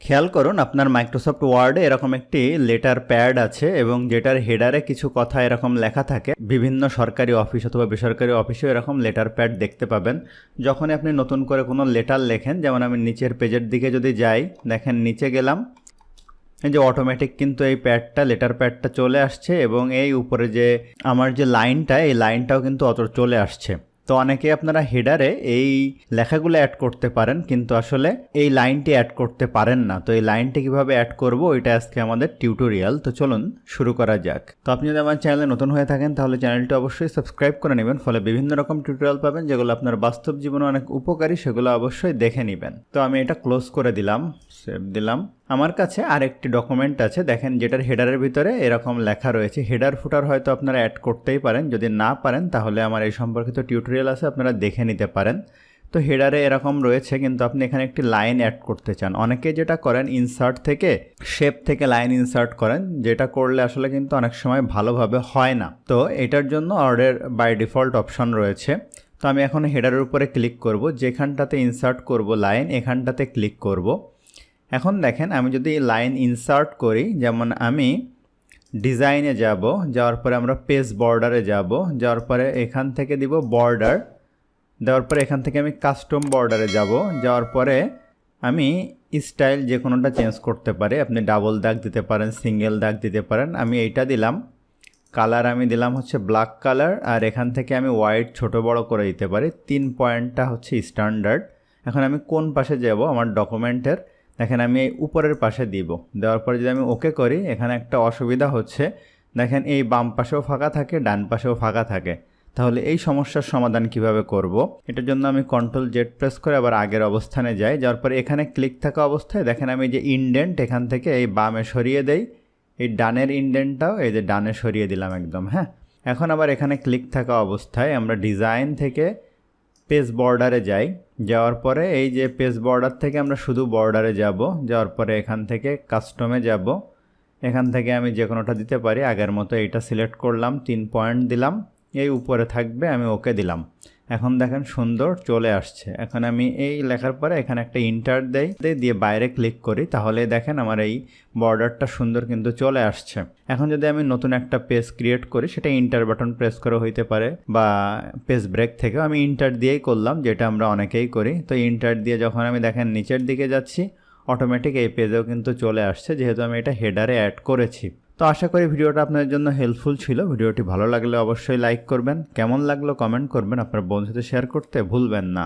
খেয়াল করুন আপনার মাইক্রোসফট ওয়ার্ডে এরকম একটি লেটার প্যাড আছে এবং যেটার হেডারে কিছু কথা এরকম লেখা থাকে। বিভিন্ন সরকারি অফিস অথবা বেসরকারি অফিসেও এরকম লেটার প্যাড দেখতে পাবেন। যখনই আপনি নতুন করে কোনো লেটার লেখেন, যেমন আমি নিচের পেজের দিকে যদি যাই, দেখেন নিচে গেলাম, এই যে অটোমেটিক কিন্তু এই প্যাডটা লেটার প্যাডটা চলে আসছে এবং এই উপরে যে আমার যে লাইনটা, এই লাইনটাও কিন্তু অত চলে আসছে। তো অনেকে আপনারা হেডারে এই লেখাগুলো অ্যাড করতে পারেন, কিন্তু আসলে এই লাইনটি অ্যাড করতে পারেন না। তো এই লাইনটি কিভাবে অ্যাড করব, ওইটা আজকে আমাদের টিউটোরিয়াল। তো চলুন শুরু করা যাক। তো আপনি যদি আমার চ্যানেলে নতুন হয়ে থাকেন তাহলে চ্যানেলটি অবশ্যই সাবস্ক্রাইব করে নেবেন, ফলে বিভিন্ন রকম টিউটোরিয়াল পাবেন যেগুলো আপনার বাস্তব জীবনে অনেক উপকারী, সেগুলো অবশ্যই দেখে নেবেন। তো আমি এটা ক্লোজ করে দিলাম, সেভ দিলাম। আমার কাছে আরেকটি ডকুমেন্ট আছে, দেখেন যেটার হেডারের ভিতরে এরকম লেখা রয়েছে। হেডার ফুটার হয়তো আপনারা অ্যাড করতেই পারেন, যদি না পারেন তাহলে আমার এই সম্পর্কিত টিউটোরিয়াল আছে, আপনারা দেখে নিতে পারেন। তো হেডারে এরকম রয়েছে, কিন্তু আপনি এখানে একটি লাইন অ্যাড করতে চান। অনেকে যেটা করেন ইনসার্ট থেকে, শেপ থেকে লাইন ইনসার্ট করেন, যেটা করলে আসলে কিন্তু অনেক সময় ভালোভাবে হয় না। তো এটার জন্য অর্ডার বাই ডিফল্ট অপশন রয়েছে। তো আমি এখন হেডারের উপরে ক্লিক করব, যেখানটাতে ইনসার্ট করব লাইন, এখানটাতে ক্লিক করব। এখন দেখেন আমি যদি লাইন ইনসার্ট করি, যেমন আমি ডিজাইনে যাব, যাওয়ার পরে আমরা পেজ বর্ডারে যাব, যাওয়ার পরে এখান থেকে দিব বর্ডার, দেওয়ার পরে এখান থেকে আমি কাস্টম বর্ডারে যাব, যাওয়ার পরে আমি স্টাইল যে কোনোটা চেঞ্জ করতে পারি। আপনি ডাবল দাগ দিতে পারেন, সিঙ্গেল দাগ দিতে পারেন। আমি এইটা দিলাম। কালার আমি দিলাম হচ্ছে ব্ল্যাক কালার, আর এখান থেকে আমি হোয়াইট ছোট বড় করে দিতে পারি। 3 পয়েন্টটা হচ্ছে স্ট্যান্ডার্ড। এখন আমি কোন পাশে যাব, আমার ডকুমেন্টের দেখেন আমি এই উপরের পাশে দিব। দেওয়ার পরে যদি আমি ওকে করি, এখানে একটা অসুবিধা হচ্ছে, দেখেন এই বাম পাশেও ফাঁকা থাকে, ডান পাশেও ফাঁকা থাকে। তাহলে এই সমস্যার সমাধান কিভাবে করব? এটার জন্য আমি কন্ট্রোল জেড প্রেস করে আবার আগের অবস্থানে যাই। যাওয়ার পরে এখানে ক্লিক থাকা অবস্থায় দেখেন আমি যে ইনডেন্ট, এখান থেকে এই বামে সরিয়ে দেই, এই ডানের ইনডেন্টটাও এই যে ডানে সরিয়ে দিলাম একদম। হ্যাঁ, এখন আবার এখানে ক্লিক থাকা অবস্থায় আমরা ডিজাইন থেকে পেজ বর্ডারে যাই। যাওয়ার পরে এই যে পেজ বর্ডার থেকে আমরা শুধু বর্ডারে যাব, যাওয়ার পরে এখান থেকে কাস্টমে যাব। এখান থেকে আমি যে কোনোটা দিতে পারি, আগের মতো এইটা সিলেক্ট করলাম, 3 পয়েন্ট দিলাম, এই উপরে থাকবে, আমি ওকে দিলাম। এখন দেখেন সুন্দর চলে আসছে। এখন আমি এই লেখার পরে এখানে একটা ইন্টার দেই, দিয়ে বাইরে ক্লিক করি, তাহলে দেখেন আমার এই বর্ডারটা সুন্দর কিন্তু চলে আসছে। এখন যদি আমি নতুন একটা পেজ ক্রিয়েট করি, সেটা ইন্টার বাটন প্রেস করে হইতে পারে, বা পেজ ব্রেক থেকেও আমি ইন্টার দিয়েই করলাম, যেটা আমরা অনেকেই করি। তো ইন্টার দিয়ে যখন আমি দেখেন নিচের দিকে যাচ্ছি, অটোমেটিক এই পেজেও কিন্তু চলে আসছে, যেহেতু আমি এটা হেডারে অ্যাড করেছি। তো আশা করি ভিডিওটা আপনাদের জন্য হেল্পফুল ছিল। ভিডিওটি ভালো লাগলে অবশ্যই লাইক করবেন, কেমন লাগলো কমেন্ট করবেন, আপনার বন্ধুদের শেয়ার করতে ভুলবেন না।